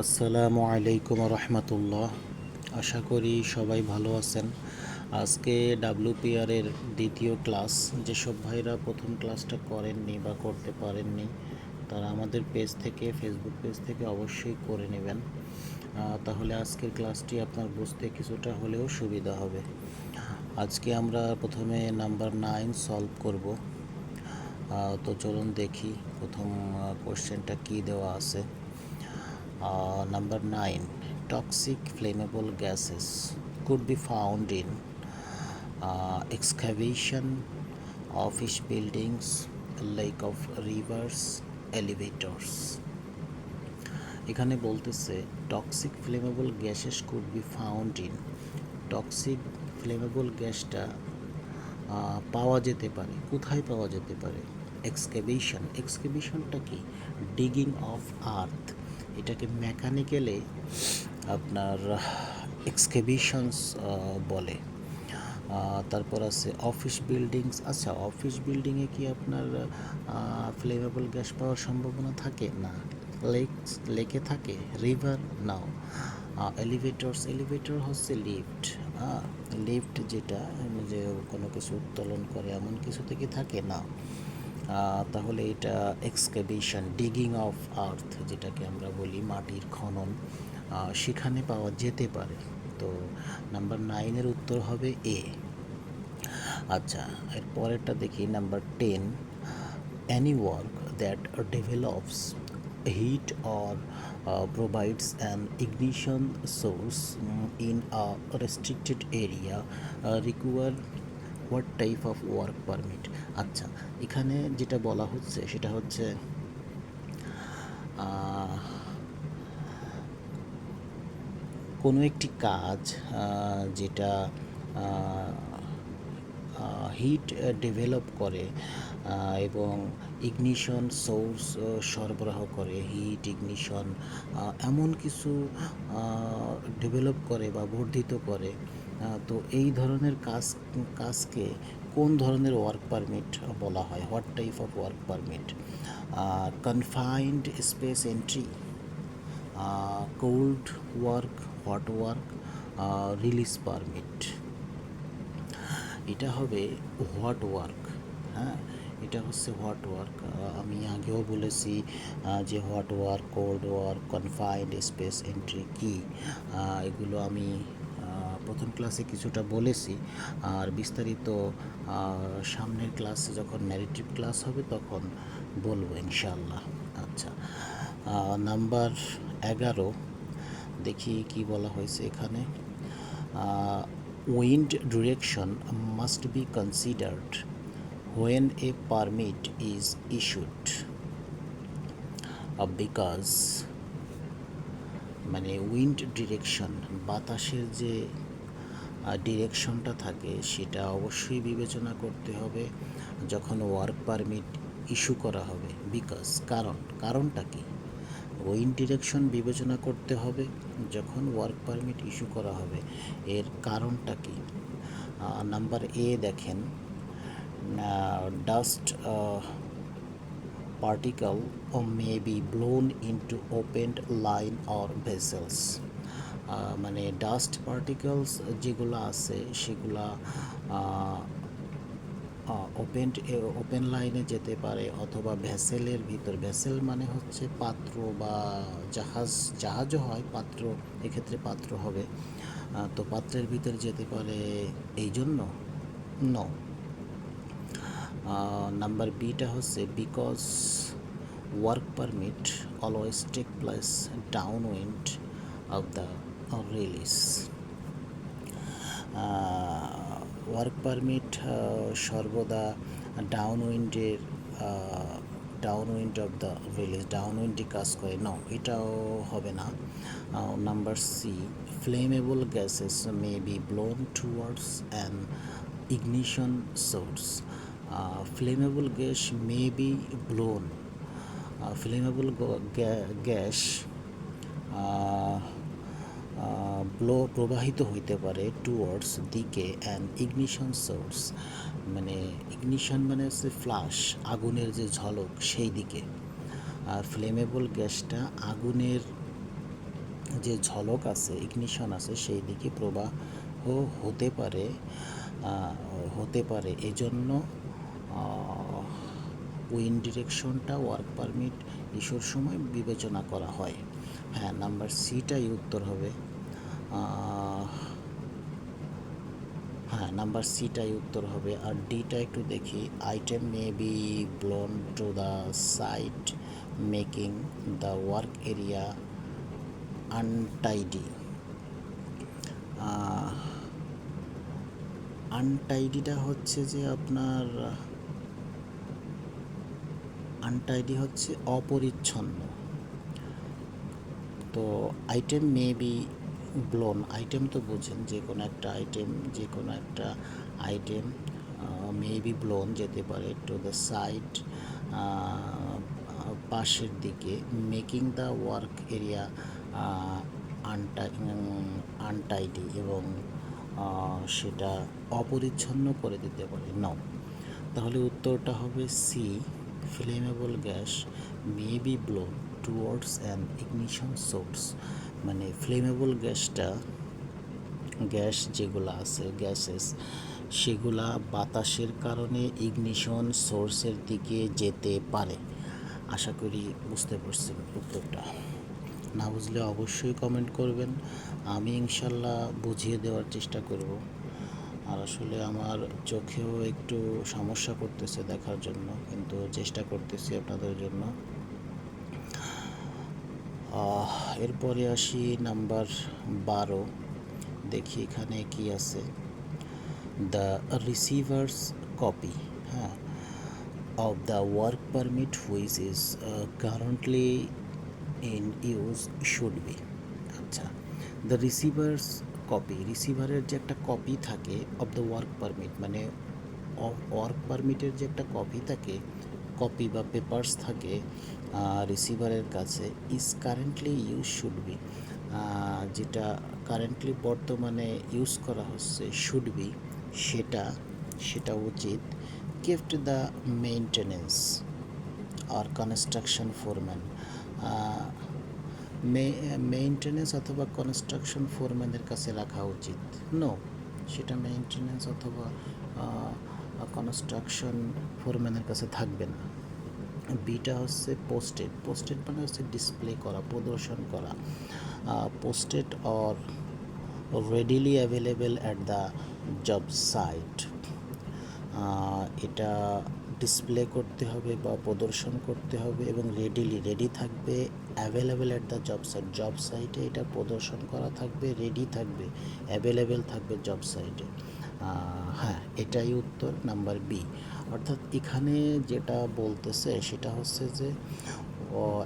আসসালামু আলাইকুম রহমতুল্লাহ। আশা করি সবাই ভালো আছেন। আজকে ডাব্লিউপিআর এর দ্বিতীয় ক্লাস। যেসব ভাইরা প্রথম ক্লাসটা করেননি বা করতে পারেননি তারা আমাদের পেজ থেকে, ফেসবুক পেজ থেকে অবশ্যই করে নেবেন। তাহলে আজকের ক্লাসটি আপনার বুঝতে কিছুটা হলেও সুবিধা হবে। আজকে আমরা প্রথমে নাম্বার 9 সলভ করব। তো চলুন দেখি প্রথম কোশ্চেনটা কী দেওয়া আছে। Number 9, toxic flammable gases could be found in excavation, office buildings, lake of rivers, elevators. এখানে বলতেছে toxic flammable gases could be found in. Toxic flammable গ্যাসটা পাওয়া যেতে পারে, কোথায় পাওয়া যেতে পারে? এক্সকেভেশন। এক্সকেভেশনটা কি? Digging of earth. এটাকে মেকানিক্যালে আপনার এক্সকেভেশনস বলে। তারপর আছে অফিস বিল্ডিংস। আচ্ছা, অফিস বিল্ডিংয়ে কি আপনার ফ্লেমেবল গ্যাস পাওয়ার সম্ভাবনা থাকে? না। লেকে থাকে? রিভার? নাও। এলিভেটরস। এলিভেটর হচ্ছে লিফট। লিফট যেটা যে কোনো কিছু উত্তোলন করে এমন কিছু থেকে থাকে? না। তাহলে এটা এক্সকেভেশন, ডিগিং অফ আর্থ যেটাকে আমরা বলি, মাটির খনন, সেখানে পাওয়া যেতে পারে। তো নাম্বার 9-এর উত্তর হবে এ। আচ্ছা, এর পরেরটা দেখি, number 10, any work that develops heat or provides an ignition source in a restricted area require what type of work permit? আচ্ছা, এখানে যেটা বলা হচ্ছে সেটা হচ্ছে কোনো একটি কাজ যেটা হিট ডেভেলপ করে এবং ইগনিশন সোর্স সরবরাহ করে, হিট ইগনিশন এমন কিছু ডেভেলপ করে বা বর্ধিত করে। তো এই ধরনের কাজকে কোন ধরনের ওয়ার্ক পারমিট বলা হয়? What type of work permit? Confined space entry, cold work, hot work, release permit. এটা হবে হোয়াট ওয়ার্ক। হ্যাঁ, এটা হচ্ছে হোয়াট ওয়ার্ক। আমি আগেও বলেছি যে what work, cold work, confined space entry কী, এগুলো আমি প্রথম ক্লাসে কিছুটা বলেছি। আর বিস্তারিত সামনের ক্লাসে যখন ন্যারেটিভ ক্লাস হবে তখন বলবো ইনশাল্লাহ। আচ্ছা, নাম্বার 11 দেখি কি বলা হয়েছে এখানে। Wind direction must be considered when a permit is issued because মানে উইন্ড ডিরেকশন, বাতাসের যে ডিরেকশনটা থাকে সেটা অবশ্যই বিবেচনা করতে হবে যখন ওয়ার্ক পারমিট ইস্যু করা হবে। বিকজ, কারণটা কি? উইন্ড ডিরেকশন বিবেচনা করতে হবে যখন ওয়ার্ক পারমিট ইস্যু করা হবে। এর কারণটা কি? নাম্বার এ দেখেন, dust particle may be blown into opened line or vessels. মানে ডাস্ট পার্টিকেলস যেগুলো আছে সেগুলা ওপেন লাইনে যেতে পারে অথবা ভেসেলের ভিতর। ভেসেল মানে হচ্ছে পাত্র বা জাহাজও হয় পাত্র, এক্ষেত্রে পাত্র হবে। তো পাত্রের ভিতর যেতে পারে, এই জন্য নো। নাম্বার বিটা হচ্ছে because work permit always take place down wind of the release. Work permit সর্বদা ডাউন উইন্ডের down wind of the release, down উইন্ডে কাজ করে। নো, এটাও হবে না। Number C, flammable gases may be blown towards an ignition source. Flammable gas may be blown. Flammable gas প্রবাহিত হইতে পারে টুয়ার্ডস, দিকে, অ্যান্ড ইগনিশন সোর্স মানে ইগনিশন মানে হচ্ছে ফ্লাশ, আগুনের যে ঝলক সেই দিকে। আর ফ্লেমেবল গ্যাসটা আগুনের যে ঝলক আছে, ইগনিশন আছে, সেই দিকে প্রবাহ হতে পারে হতে পারে এজন্য উইন্ড ডিরেকশনটা ওয়ার্ক পারমিট ইস্যুর সময় বিবেচনা করা হয়। হ্যাঁ, নাম্বার সিটাই উত্তর হবে। হ্যাঁ, নাম্বার সিটাই উত্তর হবে। আর ডিটা একটু দেখি। Item may be blown to the side making the work area untidy. আনটাইডিটা হচ্ছে যে আপনার আনটাইডি হচ্ছে অপরিচ্ছন্ন। তো item may be blown, item তো বোঝেন, যে কোনো একটা আইটেম মে বি ব্লোন যেতে পারে টু দ্য সাইড, পাশের দিকে, making the work area untidy, এবং সেটা অপরিচ্ছন্ন করে দিতে পারে। নাও, তাহলে উত্তরটা হবে C, flammable gas may be blown towards an ignition source. মানে ফ্লেমেবল গ্যাস যেগুলো আছে, গ্যাসেস, সেগুলা বাতাসের কারণে ইগনিশন সোর্সের দিকে যেতে পারে। আশা করি বুঝতে পারছেন উত্তরটা। না বুঝলে অবশ্যই কমেন্ট করবেন, আমি ইনশাল্লাহ বুঝিয়ে দেওয়ার চেষ্টা করব। আর আসলে আমার চোখেও একটু সমস্যা করতেছে দেখার জন্য, কিন্তু চেষ্টা করতেছি আপনাদের জন্য। এরপরে আসি নাম্বার 12। দেখি এখানে কি আছে। দ্য রিসিভার্স কপি, হ্যাঁ, of the work permit which is currently in use should be। আচ্ছা, দ্য রিসিভার্স কপি, রিসিভারের যে একটা কপি থাকে অফ দ্য ওয়ার্ক পারমিট, মানে ওয়ার্ক পারমিটের যে একটা কপি থাকে, কপি বা পেপারস থাকে রিসিভারের কাছে, is currently use should be, যেটা কারেন্টলি বর্তমানে ইউজ করা হচ্ছে, শুড বি, সেটা উচিত, কেপ্ট দ্য মেইনটেনেন্স আর কনস্ট্রাকশন ফোরম্যান। মেইনটেনেন্স অথবা কনস্ট্রাকশন ফোরম্যানের কাছে রাখা উচিত। নো, সেটা মেইনটেনেন্স অথবা কনস্ট্রাকশন ফোরম্যানের কাছে থাকবে না। বিটা হচ্ছে পোস্টেড, পোস্টেড মানে হচ্ছে ডিসপ্লে করা, প্রদর্শন করা। Posted or readily available at the job site, এটা ডিসপ্লে করতে হবে বা প্রদর্শন করতে হবে, এবং রেডি থাকবে, অ্যাভেলেবেল অ্যাট দ্য জব সাইটে এটা প্রদর্শন করা থাকবে, রেডি থাকবে, অ্যাভেলেবেল থাকবে জব সাইটে। হ্যাঁ, এটাই উত্তর নাম্বার বি। অর্থাৎ এখানে যেটা বলতেছে সেটা হচ্ছে যে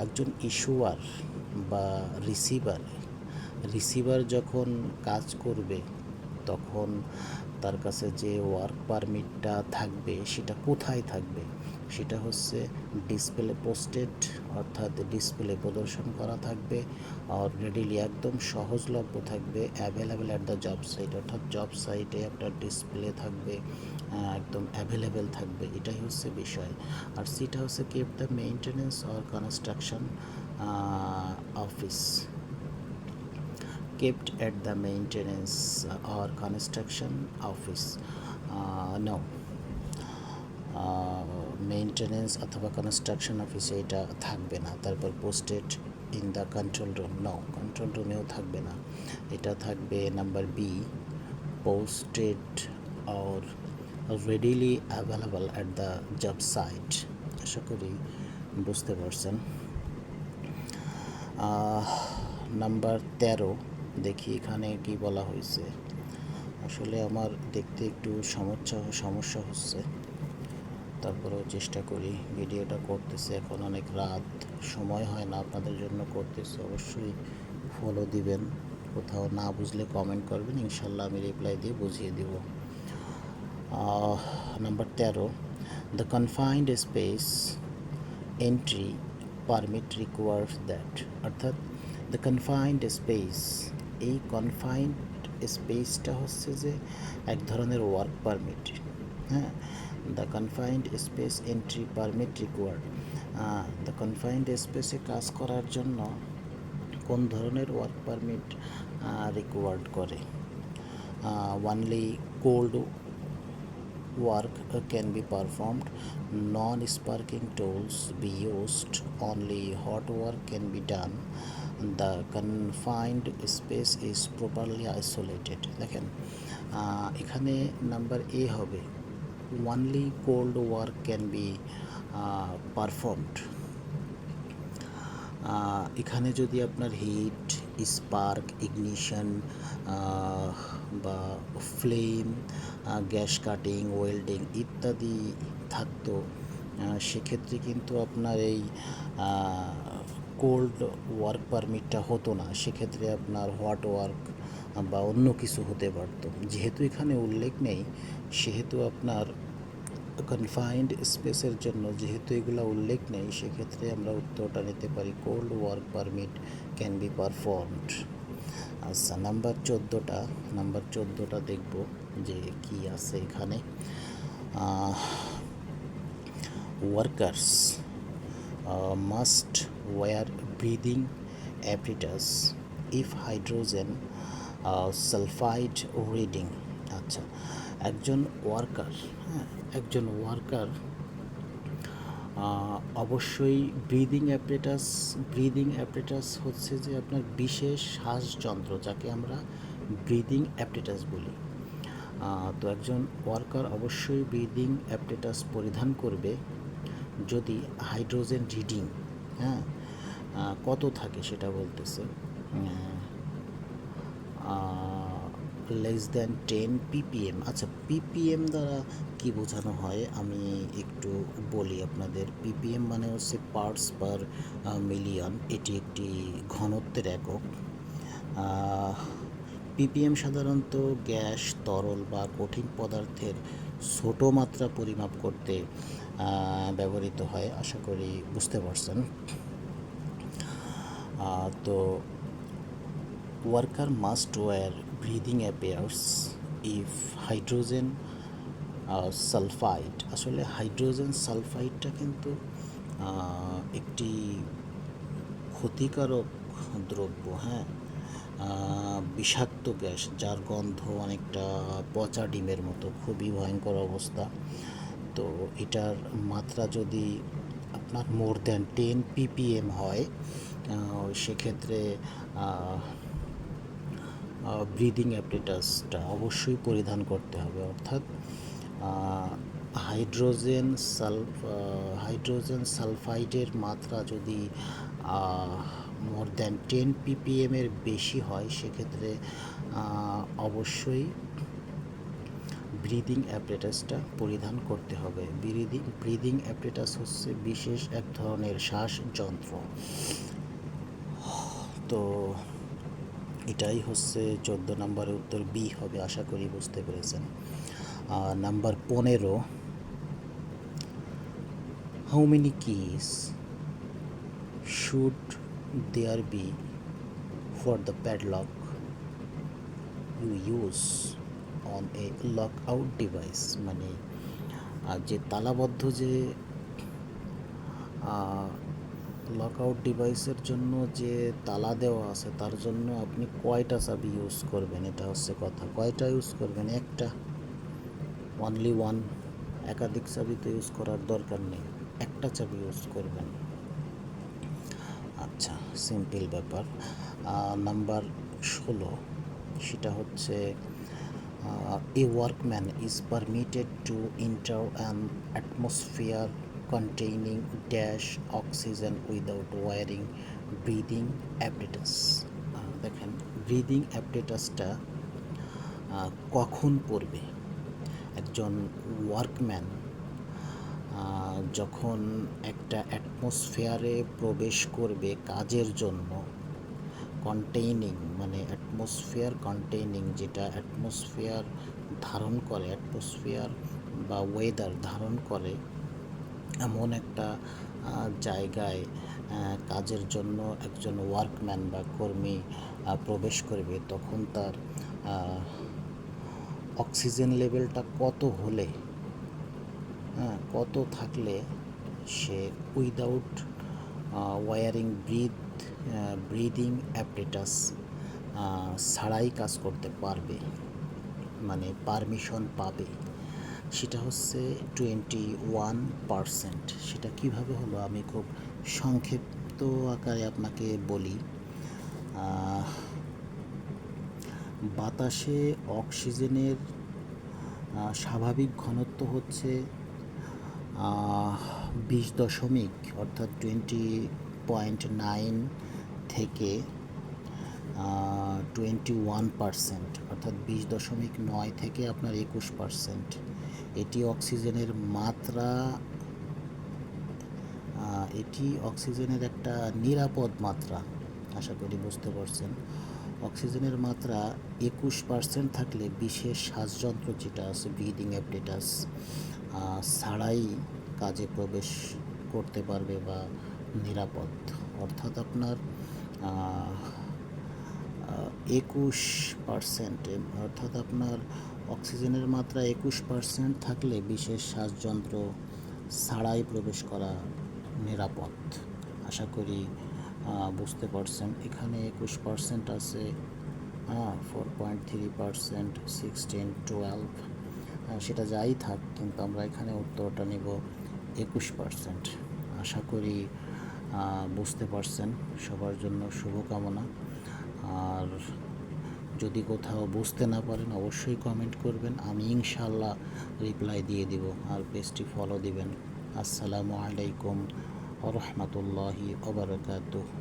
একজন ইস্যুয়ার বা রিসিভার যখন কাজ করবে, তখন তার কাছে যে ওয়ার্ক পারমিটটা থাকবে সেটা কোথায় থাকবে, সেটা হচ্ছে ডিসপ্লে পোস্টেড, অর্থাৎ ডিসপ্লে প্রদর্শন করা থাকবে, আর রেডিলি একদম সহজলভ্য থাকবে, available at the job site, অর্থাৎ জব সাইটে একটা ডিসপ্লে থাকবে, একদম অ্যাভেলেবেল থাকবে, এটাই হচ্ছে বিষয়। আর সিটা হচ্ছে keep the maintenance or construction office, kept at the maintenance or construction office। No, maintenance অথবা কনস্ট্রাকশন অফিসে এটা থাকবে না। তারপর posted in the control room, no, control রুমেও থাকবে না। এটা থাকবে number B, posted or readily available at the job site. আশা করি বুঝতে পারছেন। নাম্বার 13, দেখি এখানে কি বলা হয়েছে। আসলে আমার দেখতে একটু সমস্যা হচ্ছে, তারপরেও চেষ্টা করি, ভিডিওটা করতেছে এখন অনেক রাত, সময় হয় না আপনাদের জন্য করতেছি। অবশ্যই ফলো দিবেন, কোথাও না বুঝলে কমেন্ট করবেন, ইনশাল্লাহ আমি রিপ্লাই দিয়ে বুঝিয়ে দিব। Number 13, the confined space entry permit requires that, অর্থাৎ দ্য কনফাইন্ড স্পেস, এই কনফাইন্ড স্পেসটা হচ্ছে যে এক ধরনের ওয়ার্ক পারমিট। হ্যাঁ, the confined space entry permit required, the confined স্পেসে কাজ করার জন্য কোন ধরনের ওয়ার্ক পারমিট রিকোয়ার্ড করে? Only cold work can be performed, non-sparking tools be used, only hot work can be done, the confined space is properly isolated। দেখেন এখানে number A হবে only cold work can be performed। এখানে যদি আপনার hit, spark, ignition বা flame, gas cutting, welding ইত্যাদি থাকতো, সেক্ষেত্রে কিন্তু আপনার এই কোল্ড ওয়ার্ক পারমিটটা হতো না, সেক্ষেত্রে আপনার হট ওয়ার্ক বা অন্য কিছু হতে পারত। যেহেতু এখানে উল্লেখ নেই, সেহেতু আপনার কনফাইন্ড স্পেসের জন্য যেহেতু এগুলো উল্লেখ নেই, সেক্ষেত্রে আমরা উত্তরটা নিতে পারি cold work permit can be performed. আচ্ছা, নাম্বার 14টা দেখব যে কি আছে এখানে। Workers must wear breathing apparatus if hydrogen sulphide reading. আচ্ছা, একজন ওয়ার্কার অবশ্যই ব্রিদিং অ্যাপারেটাস হচ্ছে যে আপনার বিশেষ শ্বাসযন্ত্র, যাকে আমরা ব্রিদিং অ্যাপারেটাস বলি। তো একজন ওয়ার্কার অবশ্যই ব্রিদিং অ্যাপারেটাস পরিধান করবে যদি হাইড্রোজেন রিডিং কত থাকে সেটা বলতেছে, লেস দ্যান 10 ppm। আচ্ছা, ppm দ্বারা কি বোঝানো হয় আমি একটু বলি আপনাদের। ppm মানে হচ্ছে পার্টস পার মিলিয়ন, এটি একটি ঘনত্বের একক। ppm সাধারণত গ্যাস, তরল বা কঠিন পদার্থের ছোট মাত্রা পরিমাপ করতে ব্যবহৃত হয়, আশা করি বুঝতে পারছেন। তো worker must wear breathing apparatus if hydrogen sulphide. আসলে হাইড্রোজেন সালফাইডটা কিন্তু একটি ক্ষতিকারক দ্রব্য, বিষাক্ত গ্যাস, যার গন্ধ অনেকটা পচা ডিমের মতো, খুবই ভয়ঙ্কর অবস্থা। তো এটার মাত্রা যদি আপনার মোর দ্যান 10 ppm হয়, সেক্ষেত্রে ব্রিদিং অ্যাপারেটাসটা অবশ্যই পরিধান করতে হবে। অর্থাৎ হাইড্রোজেন সালফাইডের মাত্রা যদি মোর দ্যান 10 ppm এর বেশি হয়, সেক্ষেত্রে অবশ্যই ব্রিদিং অ্যাপারেটাসটা পরিধান করতে হবে। ব্রিদিং অ্যাপারেটাস হচ্ছে বিশেষ এক ধরনের শ্বাসযন্ত্র। তো এটাই হচ্ছে 14 নম্বরের উত্তর বি হবে, আশা করি বুঝতে পেরেছেন। Number 15, how many keys should there be for the padlock you use on a lock out device. মানে যে তালাবদ্ধ যে লক আউট ডিভাইসের জন্য যে তালা দেওয়া আছে, তার জন্য আপনি কয়টা চাবি ইউজ করবেন, এটা হচ্ছে কথা। কয়টা ইউজ করবেন? একটা, অনলি ওয়ান। একাধিক চাবি তো ইউজ করার দরকার নেই, একটা চাবি ইউজ করবেন। আচ্ছা, সিম্পল ব্যাপার। নাম্বার 16, সেটা হচ্ছে a workman is permitted to enter an atmosphere containing dash oxygen without wearing breathing apparatus। দেখেন, ব্রিদিং অ্যাপারেটাসটা কখন পড়বে? একজন ওয়ার্কম্যান যখন একটা অ্যাটমসফিয়ারে প্রবেশ করবে কাজের জন্য, কন্টেইনিং মানে অ্যাটমসফিয়ার কন্টেইনিং, যেটা অ্যাটমসফিয়ার ধারণ করে, অ্যাটমসফিয়ার বা ওয়েদার ধারণ করে, এমন একটা জায়গায় কাজের জন্য একজন ওয়ার্কম্যান বা কর্মী প্রবেশ করবে, তখন তার অক্সিজেন লেভেলটা কত হলে, কত থাকলে সে without wearing breath breathing apparatus ছাড়াই কাজ করতে পারবে, মানে পারমিশন পাবে, সেটা হচ্ছে 21%। সেটা কিভাবে হলো আমি খুব সংক্ষিপ্ত আকারে আপনাকে বলি। বাতাসে অক্সিজেনের স্বাভাবিক ঘনত্ব হচ্ছে 20 অর্থাৎ 20.9 থেকে 21%, অর্থাৎ 20.9 থেকে আপনার 21%। এটি অক্সিজেনের মাত্রা, এটি অক্সিজেনের একটা নিরাপদ মাত্রা। আশা করি বুঝতে পারছেন। অক্সিজেনের মাত্রা 21% থাকলে বিশেষ শ্বাসযন্ত্র যেটা আছে ব্রিদিং অ্যাপারেটাস ছাড়াই কাজে প্রবেশ করতে পারবে বা নিরাপদ। অর্থাৎ আপনার 21%, অর্থাৎ আপনার অক্সিজেনের মাত্রা 21% থাকলে বিশেষ শ্বাসযন্ত্র ছাড়াই প্রবেশ করা নিরাপদ। আশা করি বুঝতে পারছেন। এখানে 21% আছে, 4.3%, 16, 12, সেটা যাই থাক, কিন্তু আমরা এখানে উত্তরটা নিব 21%। আশা করি বুঝতে পারছেন। সবার জন্য শুভকামনা। আর যদি কোথাও বুঝতে না পারেন অবশ্যই কমেন্ট করবেন, আমি ইনশাল্লাহ রিপ্লাই দিয়ে দিব। আর পেজটি ফলো দিবেন। আসসালামু আলাইকুম ওয়া রাহমাতুল্লাহি ওয়া বারাকাতুহু।